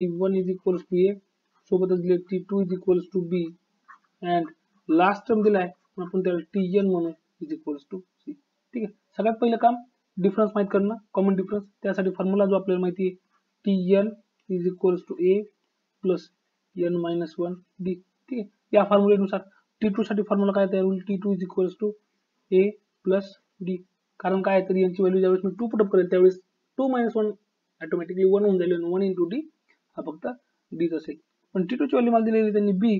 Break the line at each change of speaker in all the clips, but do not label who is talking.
T1 is equals to ए, सोबतच दिले T2 is equals to B, and last term दिलाय आपण त्याला Tn म्हणू इज इक्वल्स टू सी. ठीक आहे. सगळ्यात पहिलं काम डिफरन्स माहित करणं, कॉमन डिफरन्स. त्यासाठी फॉर्म्युला जो आपल्याला माहिती आहे Tn is equals to A plus n minus one D. ठीक आहे. या फॉर्म्युलेनुसार T2 साठी फॉर्म्युला काय तयार होईल, T2 is equals to A plus D. कारण काय तर यांची व्हॅल्यू ज्यावेळेस मी 2 पुटअप करेल त्यावेळेस 2 मायनस वन ऑटोमॅटिकली 1 होऊन जाईल, 1 इंटू डी हा फक्त डीच असेल. पण T2 ची व्हॅल्यू मला दिलेली त्यांनी B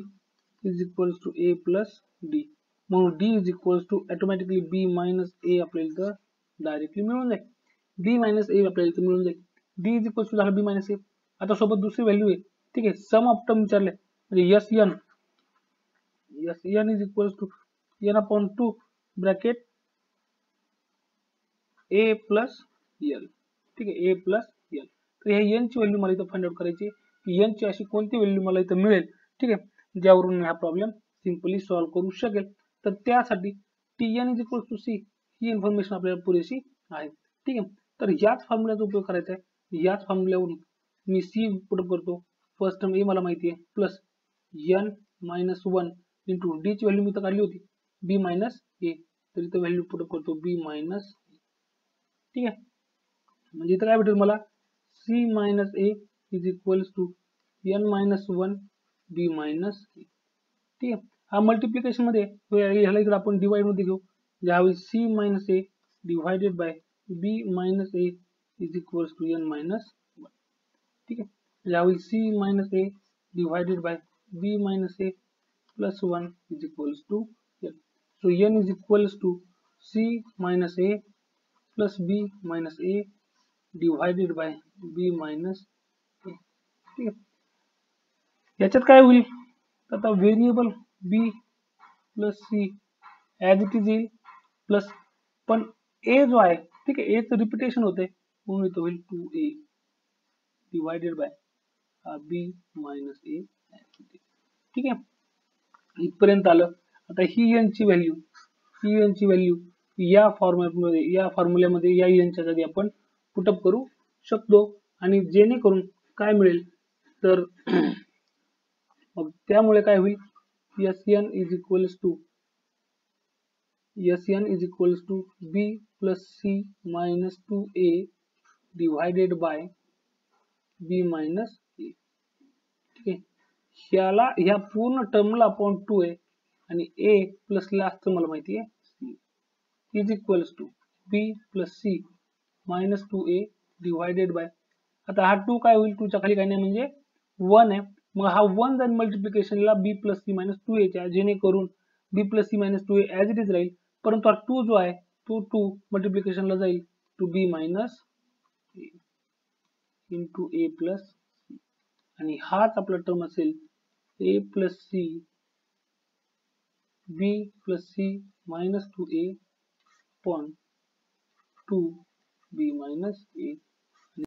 is equals to A plus D, म्हणून D is equals to automatically B minus A आपल्याला इथं डायरेक्टली मिळून जाईल. बी मायनस ए आपल्याला इथं मिळून जाईल. डी इज इक्वल्स टू झालं बी मायनस ए. आता सोबत दुसरी व्हॅल्यू आहे. ठीक आहे. सम ऑफ टर्म विचारले म्हणजे S N is equals to N upon 2 bracket A plus L. ठीक आहे. A plus L. तर ह्या एन ची व्हॅल्यू मला इथं फाइंड आउट करायची की एन ची अशी कोणती व्हॅल्यू मला इथं मिळेल. ठीक आहे, ज्यावरून हा प्रॉब्लेम सिंपली सॉल्व्ह करू शकेल. तर त्यासाठी Tn is equal to C ही इन्फॉर्मेशन आपल्याला पुरेशी आहे. ठीक आहे. तर याच फॉर्म्युल्याचा उपयोग करायचा आहे. याच फॉर्म्युल्यावरून मी सी पुट करतो. फर्स्ट टर्म ए मला माहिती आहे plus N minus one into D ची व्हॅल्यू मी इथं काढली होती बी मायनस ए, तर इथं व्हॅल्यू पुट करतो बी मायनस. ठीक आहे. म्हणजे इथं काय भेटेल मला C minus A is equals to N minus one B minus A. ठीक आहे. हा मल्टिप्लिकेशन मध्ये ह्याला इकडे आपण डिवाइड मध्ये घेऊ, ज्यावेळी C minus A divided by B minus A is equals to N minus one. ठीक आहे. ज्यावेळी C minus A divided by B minus A plus one is equals to N. So N is equals to C minus A plus B minus A divided by B minus A. ठीक आहे. याच्यात काय होईल, आता variable B plus C as it is येईल plus, पण A जो आहे ठीक आहे एचं रिपिटेशन होते म्हणून इथं होईल 2a divided by B minus A. ठीक आहे. इथपर्यंत आलं. आता ही एनची व्हॅल्यू या फॉर्म्युल्यामध्ये या एनच्या जागी आपण पुटअप करू शकतो, आणि जेणेकरून काय मिळेल तर मग त्यामुळे काय होईल S N is equals to B plus C minus 2a divided by B minus A. ठीक आहे. ह्या पूर्ण टर्मला अपॉन 2 आहे आणि ए प्लस लास्ट मला माहिती आहे is equals to B plus C minus 2a divided by, आता हा 2 काय होईल 2 च्या खाली काय नाही म्हणजे 1 आहे, मग हा 1 जाईल मल्टिप्लिकेशनला B plus C minus 2a च्या, जेणेकरून B plus C minus 2a as it is राहील, परंतु हा 2 जो आहे तो 2 मल्टिप्लिकेशनला जाईल two B minus into A plus C, आणि हाच आपला टर्म असेल A plus C B plus C minus 2a upon 2 B minus A.